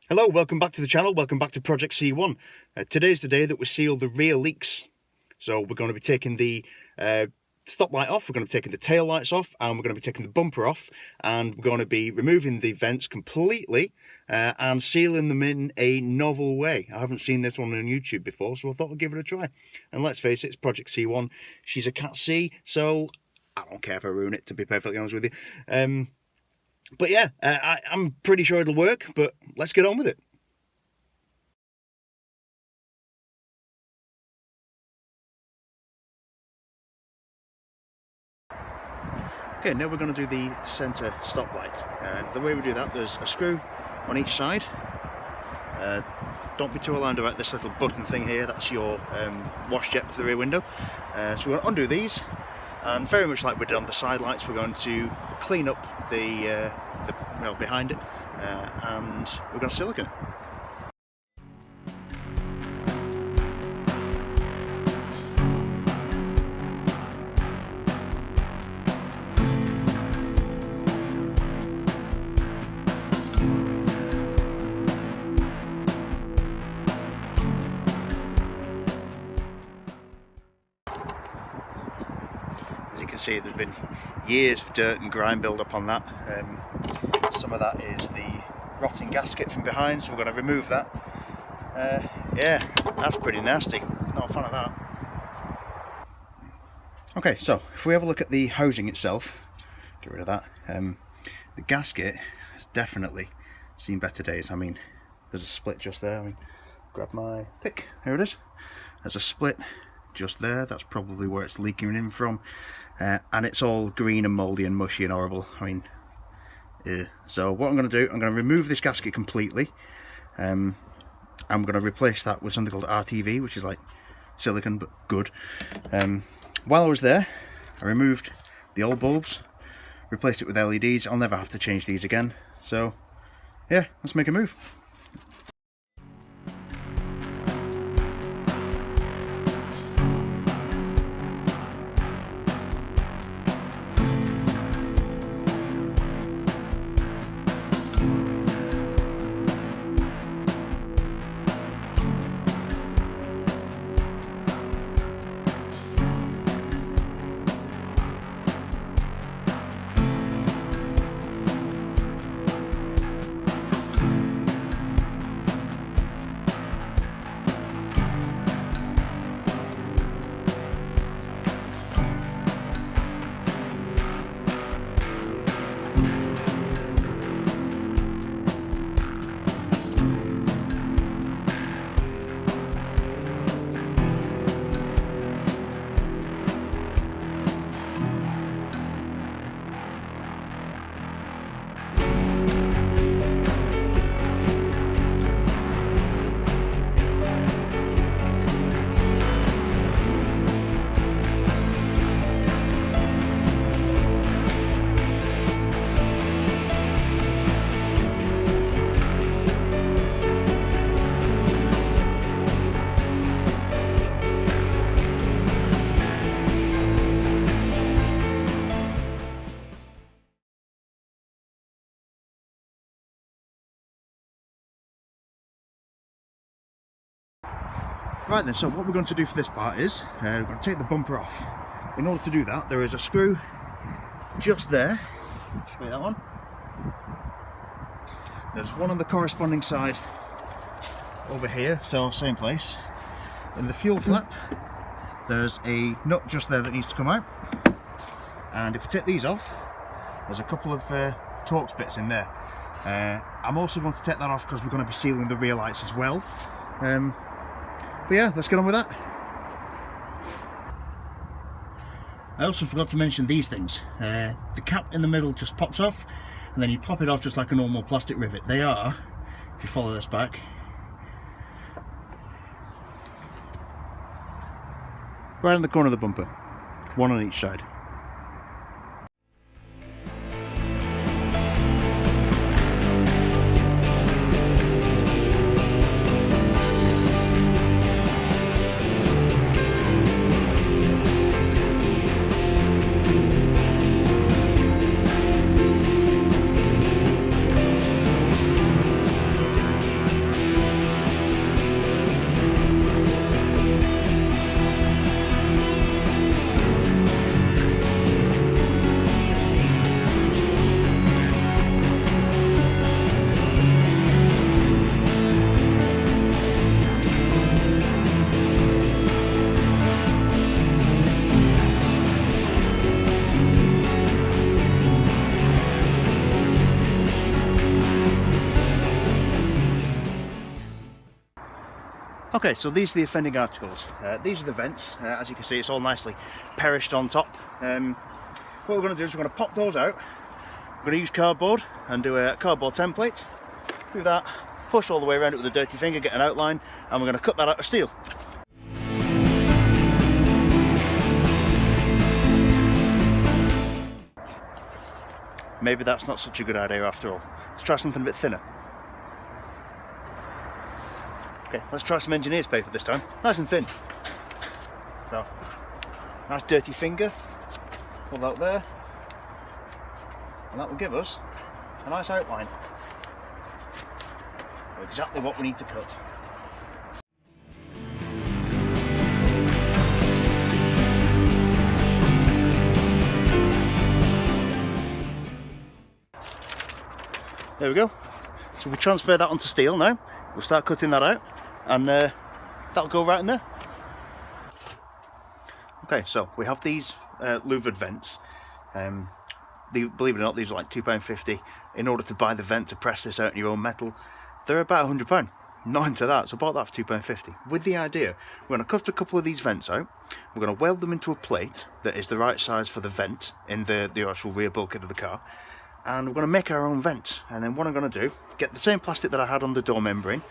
Hello, welcome back to the channel, welcome back to Project C1. Today's the day that we seal the rear leaks. So we're going to be taking the stoplight off, we're going to be taking the tail lights off, and we're going to be taking the bumper off, and we're going to be removing the vents completely and sealing them in a novel way. I haven't seen this one on YouTube before, so I thought I'd give it a try. And let's face it, it's Project C1. She's a Cat C, so I don't care if I ruin it, to be perfectly honest with you. But yeah, I'm pretty sure it'll work, but let's get on with it. Okay, now we're going to do the centre stoplight. The way we do that, there's a screw on each side. Don't be too alarmed about this little button thing here, that's your wash jet for the rear window. So we're going to undo these, and very much like we did on the side lights, we're going to clean up the rail behind it, and we're going to silicone it. As you can see, there's been years of dirt and grime build up on that. Some of that is the rotting gasket from behind, so we're going to remove that. Yeah, that's pretty nasty. Not a fan of that. Okay, so if we have a look at the housing itself, get rid of that. The gasket has definitely seen better days. I mean, there's a split just there. I mean, grab my pick. There it is. There's a split just there. That's probably where it's leaking in from, and it's all green and mouldy and mushy and horrible. I mean, so what I'm going to do, I'm going to remove this gasket completely. I'm going to replace that with something called RTV, which is like silicone but good. While I was there, I removed the old bulbs, replaced it with LEDs. I'll never have to change these again. So yeah, let's make a move. Right then, so what we're going to do for this part is we're going to take the bumper off. In order to do that, there is a screw just there. Show me that one. There's one on the corresponding side over here, so same place. In the fuel flap, there's a nut just there that needs to come out. And if we take these off, there's a couple of Torx bits in there. I'm also going to take that off because we're going to be sealing the rear lights as well. But yeah, let's get on with that. I also forgot to mention these things. The cap in the middle just pops off, and then you pop it off just like a normal plastic rivet. They are, if you follow this back, right in the corner of the bumper, one on each side. Okay, so these are the offending articles. These are the vents. As you can see, it's all nicely perished on top. What we're going to do is we're going to pop those out. We're going to use cardboard and do a cardboard template. Do that, push all the way around it with a dirty finger, get an outline, and we're going to cut that out of steel. Maybe that's not such a good idea after all. Let's try something a bit thinner. Okay, let's try some engineer's paper this time. Nice and thin. So, nice dirty finger. Pull that there. And that will give us a nice outline of exactly what we need to cut. There we go. So we'll transfer that onto steel now. We'll start cutting that out, and that'll go right in there. Okay, so we have these louvered vents. Believe it or not, these are like £2.50. In order to buy the vent to press this out in your own metal, they're about £100. Not into that, so I bought that for £2.50. With the idea, we're going to cut a couple of these vents out. We're going to weld them into a plate that is the right size for the vent in the actual rear bulkhead of the car. And we're going to make our own vent. And then what I'm going to do, get the same plastic that I had on the door membrane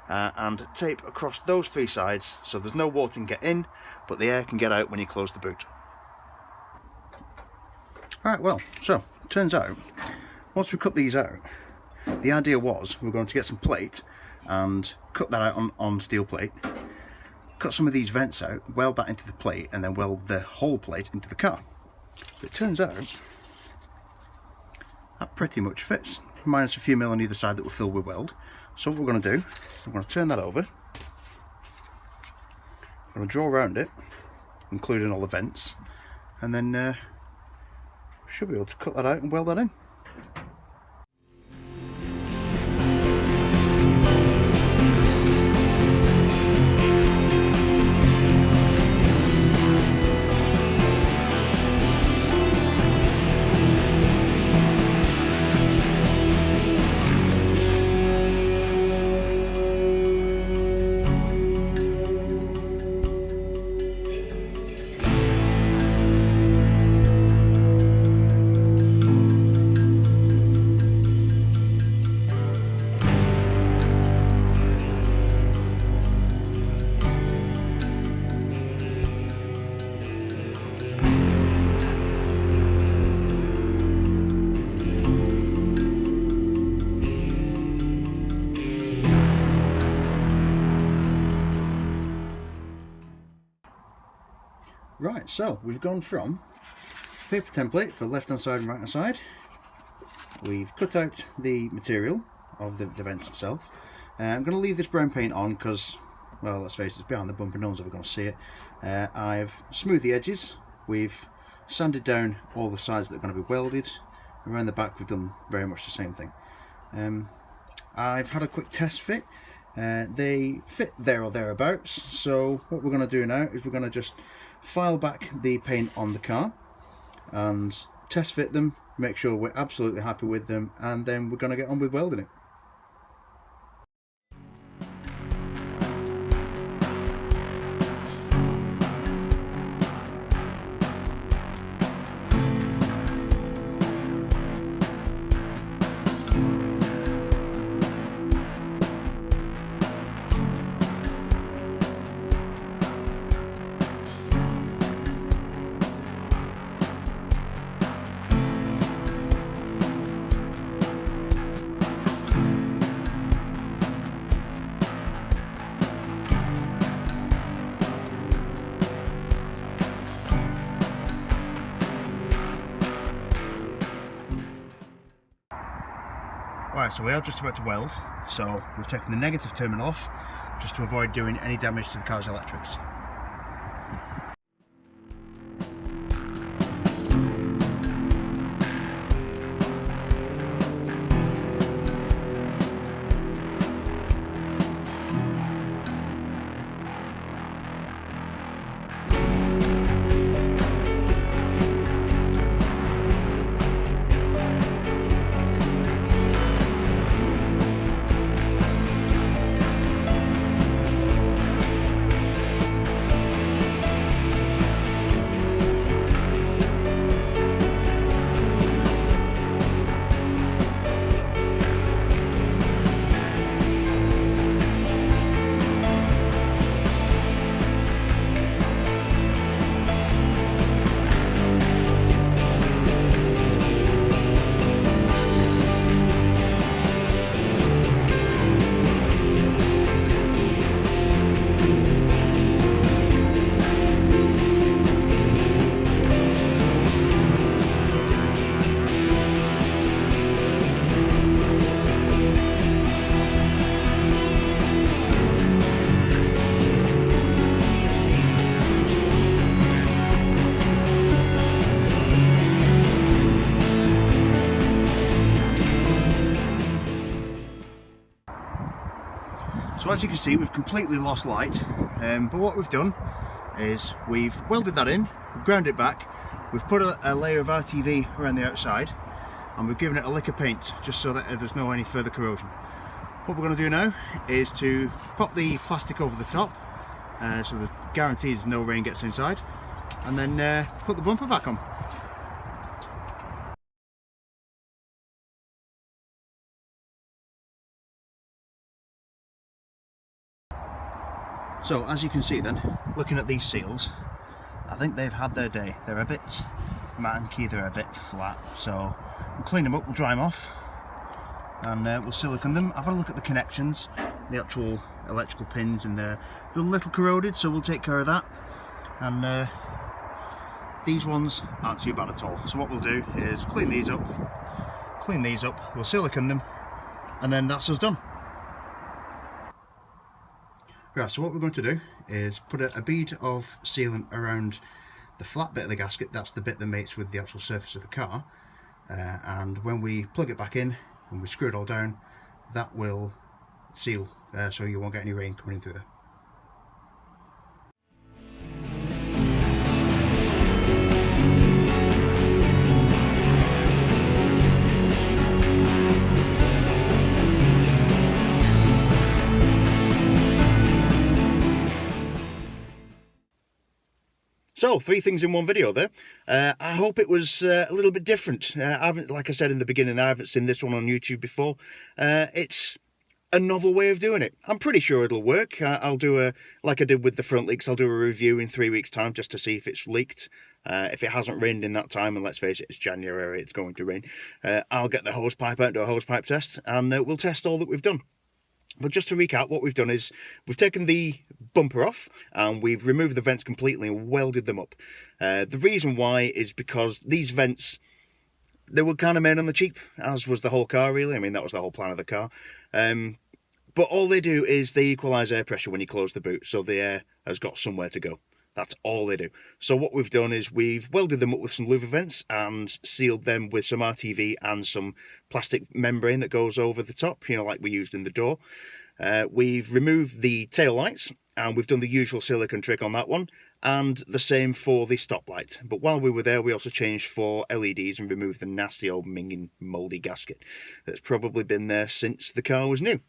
and tape across those three sides so there's no water can get in, but the air can get out when you close the boot. Alright, well, so it turns out once we cut these out, the idea was we're going to get some plate and cut that out on steel plate, cut some of these vents out, weld that into the plate, and then weld the whole plate into the car. But it turns out that pretty much fits, minus a few mil on either side that will fill with weld. So what we're going to do, we're going to turn that over, we're going to draw around it, including all the vents, and then we should be able to cut that out and weld that in. Right, so we've gone from paper template for left hand side and right hand side. We've cut out the material of the vents itself. I'm going to leave this brown paint on because, well, let's face it, it's behind the bumper, no one's ever going to see it. I've smoothed the edges, we've sanded down all the sides that are going to be welded. Around the back we've done very much the same thing. I've had a quick test fit. They fit there or thereabouts, so what we're going to do now is we're going to just file back the paint on the car and test fit them, make sure we're absolutely happy with them, and then we're going to get on with welding it. Right, so we are just about to weld, so we've taken the negative terminal off just to avoid doing any damage to the car's electrics. So as you can see, we've completely lost light, but what we've done is we've welded that in, we've ground it back, we've put a layer of RTV around the outside, and we've given it a lick of paint just so that there's no any further corrosion. What we're going to do now is to pop the plastic over the top, so there's guaranteed no rain gets inside, and then put the bumper back on. So as you can see then, looking at these seals, I think they've had their day. They're a bit manky, they're a bit flat, so we'll clean them up, we'll dry them off, and we'll silicone them. I've had a look at the connections, the actual electrical pins, and they're a little corroded, so we'll take care of that. And these ones aren't too bad at all. So what we'll do is clean these up, we'll silicone them, and then that's us done. Right, so what we're going to do is put a bead of sealant around the flat bit of the gasket. That's the bit that mates with the actual surface of the car, and when we plug it back in and we screw it all down, that will seal, so you won't get any rain coming in through there. So, 3 things in one video there. I hope it was a little bit different. I haven't, like I said in the beginning, I haven't seen this one on YouTube before. It's a novel way of doing it. I'm pretty sure it'll work. I'll do like I did with the front leaks, I'll do a review in 3 weeks' time just to see if it's leaked. If it hasn't rained in that time, and let's face it, it's January, it's going to rain, I'll get the hose pipe out and do a hose pipe test, and we'll test all that we've done. But just to recap, what we've done is we've taken the bumper off and we've removed the vents completely and welded them up. The reason why is because these vents, they were kind of made on the cheap, as was the whole car really. I mean, that was the whole plan of the car. But all they do is they equalise air pressure when you close the boot, so the air has got somewhere to go. That's all they do. So what we've done is we've welded them up with some louver vents and sealed them with some RTV and some plastic membrane that goes over the top, you know, like we used in the door. We've removed the tail lights and we've done the usual silicone trick on that one, and the same for the stoplight. But while we were there, we also changed for LEDs and removed the nasty old minging mouldy gasket that's probably been there since the car was new.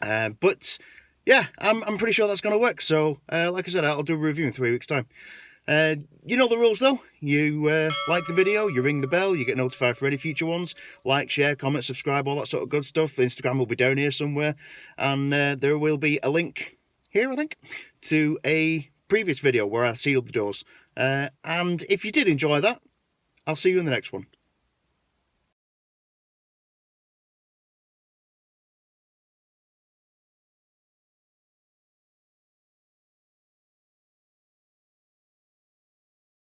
But yeah, I'm pretty sure that's going to work. So, like I said, I'll do a review in 3 weeks' time. You know the rules though. You like the video, you ring the bell, you get notified for any future ones. Like, share, comment, subscribe, all that sort of good stuff. Instagram will be down here somewhere. And there will be a link here, I think, to a previous video where I sealed the doors. And if you did enjoy that, I'll see you in the next one.